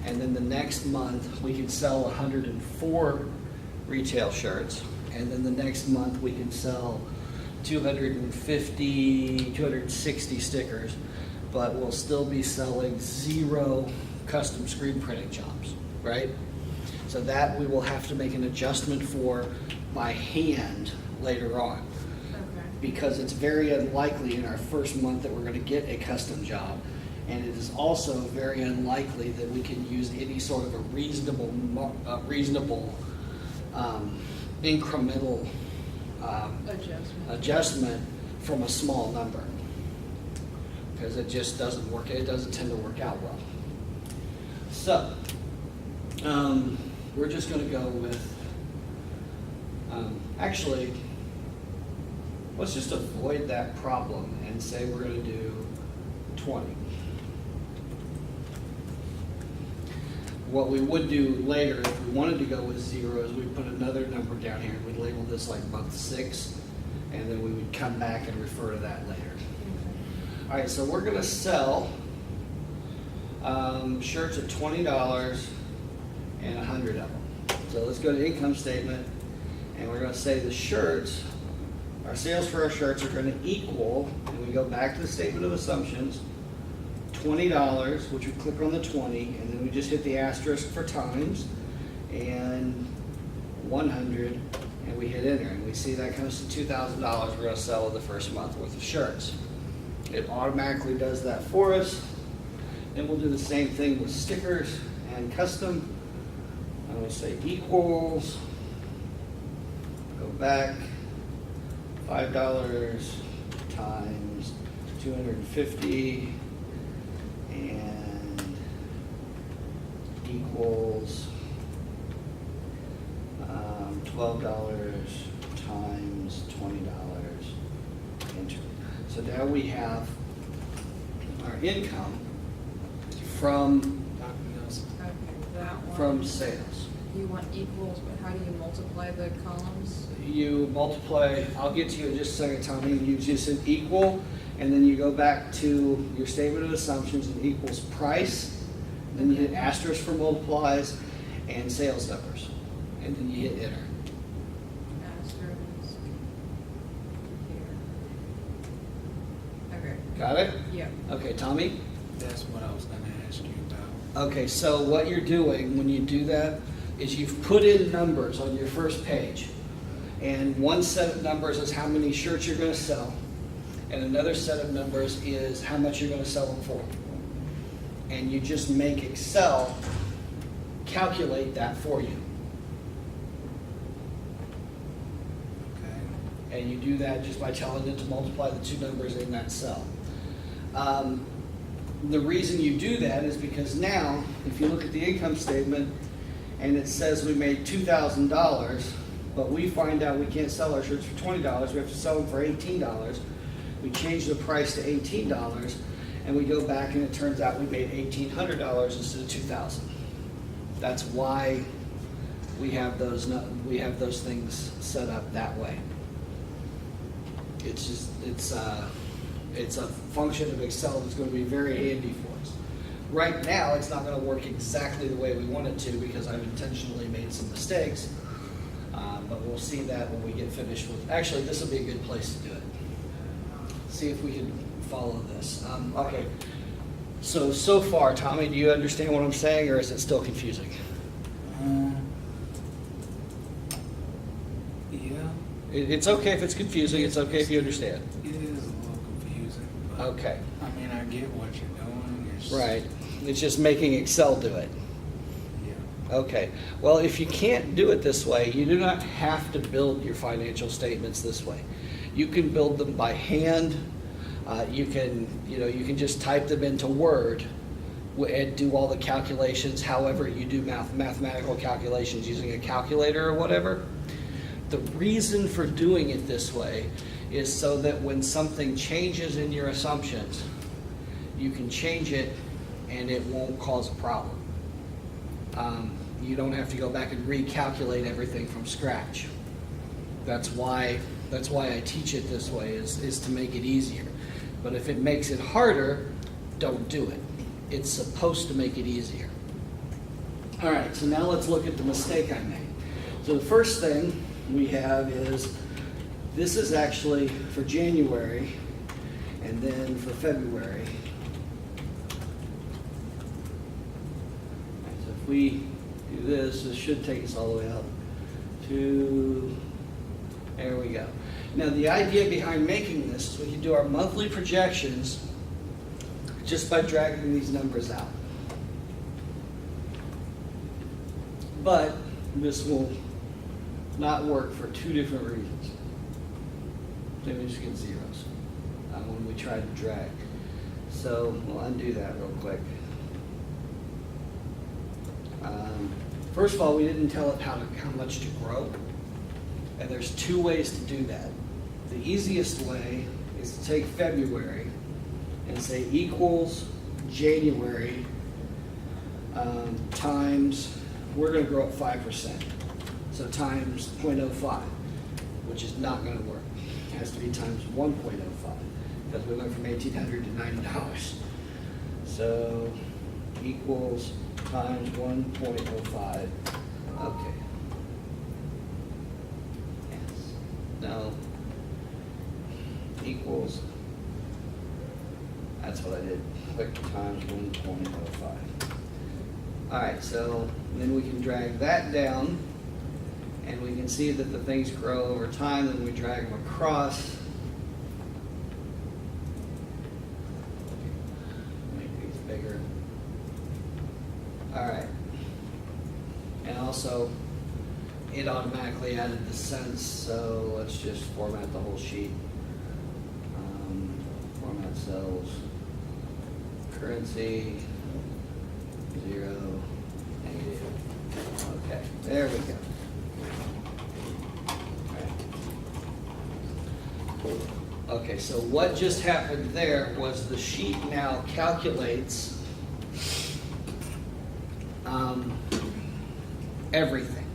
And then the next month, we can sell 104 retail shirts. And then the next month, we can sell 250, 260 stickers, but we'll still be selling 0 custom screen printing jobs, right? So that we will have to make an adjustment for by hand later on. Okay. Because it's very unlikely in our first month that we're going to get a custom job. And it is also very unlikely that we can use any sort of a reasonable incremental adjustment from a small number. Because it just doesn't work, it doesn't tend to work out well. So, we're just going to go with, actually, let's just avoid that problem and say we're going to do 20. What we would do later, if we wanted to go with 0, is we'd put another number down here. We'd label this like month 6, and then we would come back and refer to that later. All right, so we're going to sell shirts at $20 and 100 of them. So let's go to income statement, and we're going to say the shirts, our sales for our shirts are going to equal, and we go back to the statement of assumptions, $20, which we click on the 20, and then we just hit the asterisk for times, and 100, and we hit enter, and we see that comes to $2,000 we're going to sell in the first month worth of shirts. It automatically does that for us. Then we'll do the same thing with stickers and custom. I'm going to say equals, go back, $5 times 250, and equals $12 times $20, enter. So now we have our income from That one. from sales. You want equals, but how do you multiply the columns? You multiply, I'll get to you in just a second, Tommy. You just hit equal, and then you go back to your statement of assumptions and equals price. Then you hit asterisk for multiplies and sales numbers. And then you hit enter. Asterisk here. Okay. Got it? Yep. Okay, Tommy? That's what I was going to ask you about. Okay, so what you're doing when you do that is you've put in numbers on your first page. And one set of numbers is how many shirts you're going to sell. And another set of numbers is how much you're going to sell them for. And you just make Excel calculate that for you. Okay. And you do that just by telling it to multiply the two numbers in that cell. The reason you do that is because now, if you look at the income statement and it says we made $2,000, but we find out we can't sell our shirts for $20, we have to sell them for $18. We change the price to $18, and we go back and it turns out we made $1,800 instead of $2,000. That's why we have those things set up that way. It's just it's a function of Excel that's going to be very handy for us. Right now, it's not going to work exactly the way we want it to because I've intentionally made some mistakes. But we'll see that when we get finished with. Actually, this will be a good place to do it. See if we can follow this. Okay. So far, Tommy, do you understand what I'm saying, or is it still confusing? Yeah, It's okay if it's confusing. It's okay if you understand. it is a little confusing. But, Okay. I mean, I get what you're doing. It's, Right. It's just making Excel do it. Yeah. Okay. Well, if you can't do it this way, you do not have to build your financial statements this way. You can build them by hand. You can just type them into Word and do all the calculations. However, you do mathematical calculations using a calculator or whatever. The reason for doing it this way is so that when something changes in your assumptions, you can change it and it won't cause a problem. You don't have to go back and recalculate everything from scratch. That's why I teach it this way, is to make it easier. But if it makes it harder, don't do it. It's supposed to make it easier. All right, so now let's look at the mistake I made. So the first thing we have is, this is actually for January and then for February. So if we do this, this should take us all the way up to, there we go. Now the idea behind making this is we can do our monthly projections just by dragging these numbers out. But this will not work for two different reasons. Then we just get zeros when we try to drag. So we'll undo that real quick. First of all, we didn't tell it how much to grow. And there's two ways to do that. The easiest way is to take February and say equals January times, we're going to grow at 5%. So times 0.05, which is not going to work. It has to be times 1.05 because we went from $1,800 to $90. So equals times 1.05. Okay. Yes. No. Equals. That's what I did. Click times 1.05. All right, so then we can drag that down, and we can see that the things grow over time. Then we drag them across. Make these bigger. All right. And also, it automatically added the cents, so let's just format the whole sheet. Format cells, currency, 0, negative. Okay, there we go. Okay, so what just happened there was the sheet now calculates everything.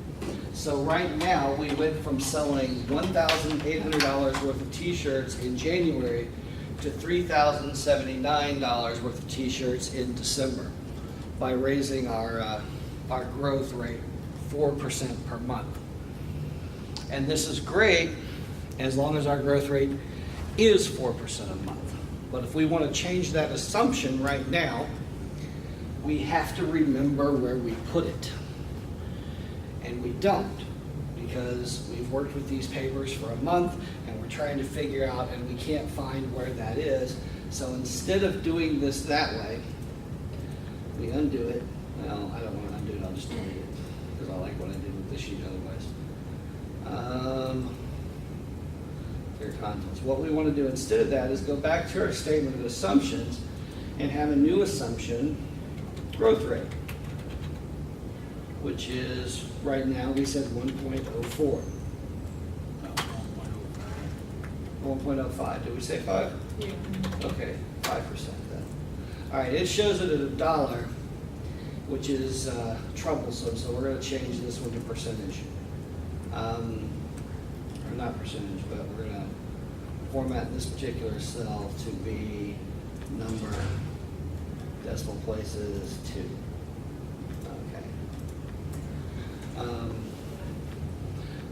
So right now, we went from selling $1,800 worth of t-shirts in January to $3,079 worth of t-shirts in December by raising our growth rate 4% per month. And this is great as long as our growth rate is 4% a month. But if we want to change that assumption right now, we have to remember where we put it. And we don't, because we've worked with these papers for a month and we're trying to figure out and we can't find where that is. So instead of doing this that way, we undo it. Well, I don't want to undo it, I'll just delete it because I like what I did with this sheet otherwise. Clear contents. What we want to do instead of that is go back to our statement of assumptions and have a new assumption, growth rate, which is, right now, we said 1.04. No, 1.05, did we say 5? Yeah. Okay, 5% then. All right, it shows it at $1, which is troublesome, so we're gonna change this one to percentage. Or not percentage, but we're gonna format this particular cell to be number, decimal places 2.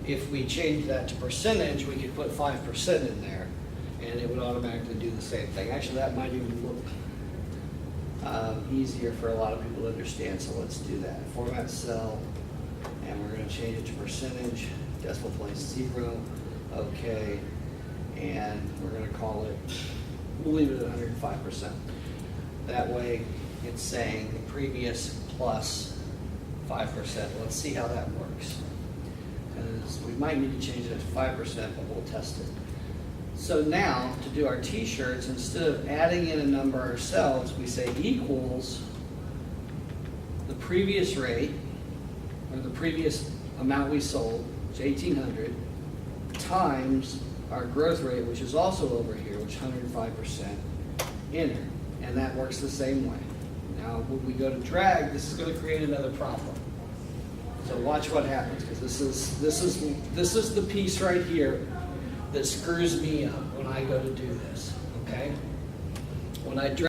If we change that to percentage, we could put 5% in there, and it would automatically do the same thing. Actually, that might even look easier for a lot of people to understand, so let's do that. Format cell, and we're going to change it to percentage, decimal place 0, okay, and we're going to call it, we'll leave it at 105%. That way, it's saying the previous plus 5%. Let's see how that works. Because we might need to change it to 5%, but we'll test it. So now, to do our t-shirts, instead of adding in a number ourselves, we say equals the previous rate, or the previous amount we sold, which is 1,800, times our growth rate, which is also over here, which is 105%, enter. And that works the same way. Now, when we go to drag, this is going to create another problem. So watch what happens, because this is the piece right here that screws me up when I go to do this. Okay? When I drag